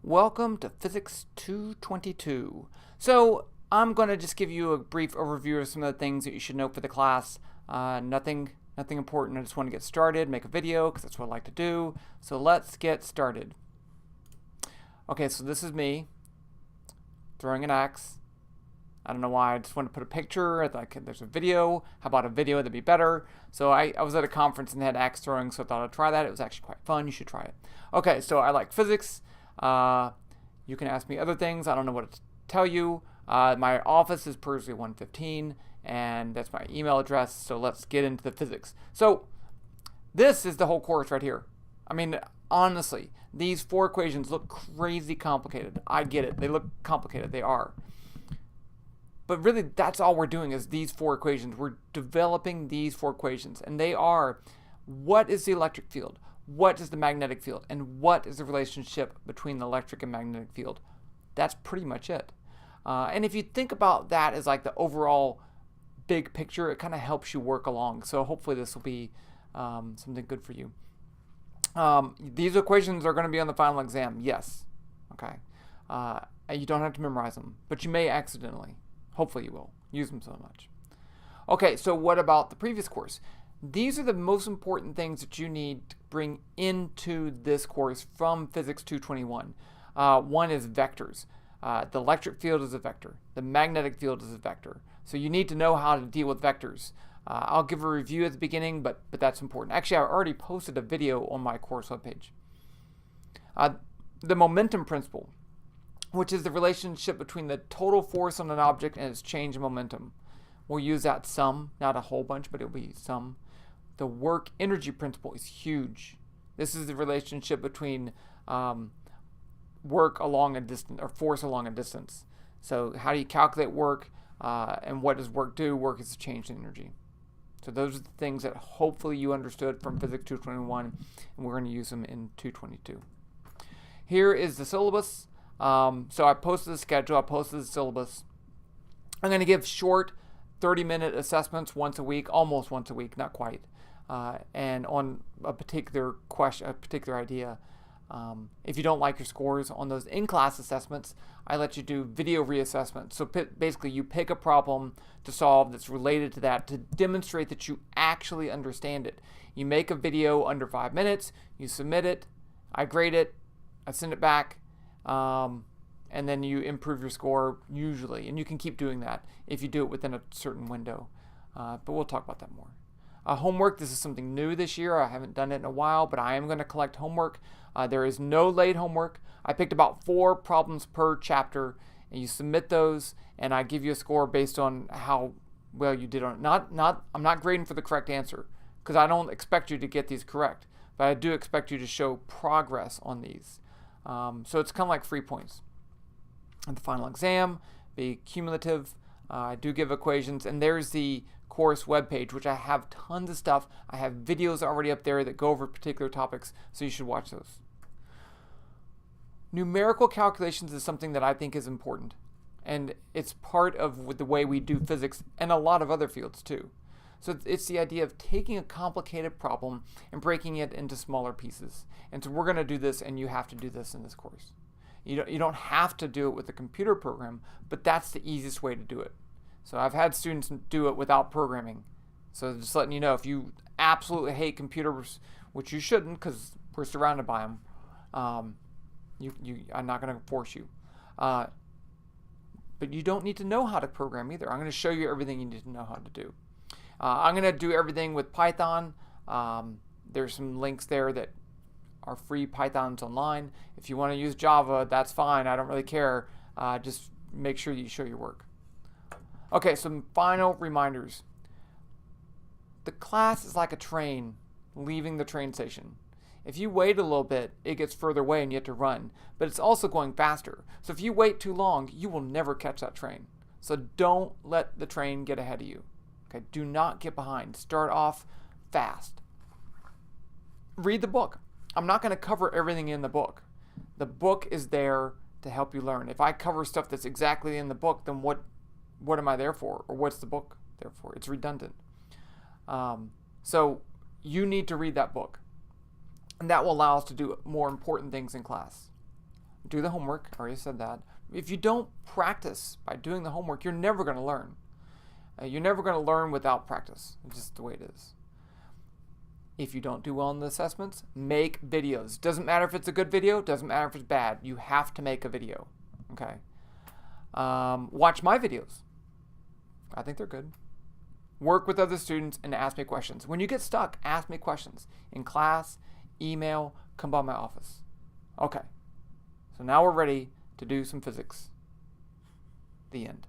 Welcome to Physics 222. So I'm going to just give you a brief overview of some of the things that you should know for the class. Nothing important. I just want to get started, make a video because that's what I like to do. So let's get started. Okay, so this is me throwing an axe. I don't know why. I just want to put a picture. Like there's a video. How about a video? That'd be better. So I was at a conference and they had axe throwing, so I thought I'd try that. It was actually quite fun. You should try it. Okay, so I like physics. You can ask me other things. I don't know what to tell you. My office is Pursley 115, and that's my email address. So let's get into the physics. So this is the whole course right here. I mean, honestly, these four equations look crazy complicated. I get it. They look complicated. They are. But really, that's all we're doing is these four equations. We're developing these four equations, and they are: what is the electric field? What is the magnetic field? And what is the relationship between the electric and magnetic field? That's pretty much it. And if you think about that as like the overall big picture, it kind of helps you work along. So hopefully this will be something good for you. These equations are going to be on the final exam, yes. Okay. You don't have to memorize them, but you may accidentally. Hopefully you will use them so much. Okay, so what about the previous course? These are the most important things that you need to bring into this course from Physics 221. One is vectors. The electric field is a vector. The magnetic field is a vector. So you need to know how to deal with vectors. I'll give a review at the beginning, but that's important. Actually, I already posted a video on my course webpage. The momentum principle, which is the relationship between the total force on an object and its change in momentum. We'll use that sum, not a whole bunch, but it'll be sum. The work energy principle is huge. This is the relationship between work along a distance, or force along a distance. So how do you calculate work, and what does work do? Work is a change in energy. So those are the things that hopefully you understood from Physics 221, and we're going to use them in 222. Here is the syllabus. So I posted the schedule, I posted the syllabus. I'm going to give short 30-minute assessments once a week, almost once a week, not quite, and on a particular question, a particular idea. If you don't like your scores on those in-class assessments, I let you do video reassessments. So basically you pick a problem to solve that's related to that to demonstrate that you actually understand it. You make a video under 5 minutes, you submit it, I grade it, I send it back, and then you improve your score usually. And you can keep doing that if you do it within a certain window. But we'll talk about that more. Homework, this is something new this year. I haven't done it in a while, but I am going to collect homework. There is no late homework. I picked about 4 problems per chapter, and you submit those, and I give you a score based on how well you did on it. I'm not grading for the correct answer, because I don't expect you to get these correct, but I do expect you to show progress on these. So it's kind of like free points. At the final exam, be cumulative. I do give equations, and there's the course webpage, which I have tons of stuff. I have videos already up there that go over particular topics, so you should watch those. Numerical calculations is something that I think is important, and it's part of the way we do physics and a lot of other fields too. So it's the idea of taking a complicated problem and breaking it into smaller pieces. And so we're going to do this, and you have to do this in this course. You don't have to do it with a computer program, but that's the easiest way to do it. So I've had students do it without programming. So just letting you know, if you absolutely hate computers, which you shouldn't because we're surrounded by them, I'm not going to force you. But you don't need to know how to program either. I'm going to show you everything you need to know how to do. I'm going to do everything with Python. There's some links there that are free Pythons online. If you want to use Java, that's fine. I don't really care. Just make sure you show your work. Okay, some final reminders. The class is like a train leaving the train station. If you wait a little bit, it gets further away and you have to run. But it's also going faster. So if you wait too long, you will never catch that train. So don't let the train get ahead of you. Okay, do not get behind. Start off fast. Read the book. I'm not going to cover everything in the book. The book is there to help you learn. If I cover stuff that's exactly in the book, then what am I there for? Or what's the book there for? It's redundant. So you need to read that book. And that will allow us to do more important things in class. Do the homework. I already said that. If you don't practice by doing the homework, you're never going to learn. You're never going to learn without practice. It's just the way it is. If you don't do well in the assessments, make videos. Doesn't matter if it's a good video. Doesn't matter if it's bad. You have to make a video. Okay. Watch my videos. I think they're good. Work with other students and ask me questions. When you get stuck, ask me questions. In class, email, come by my office. Okay. So now we're ready to do some physics. The end.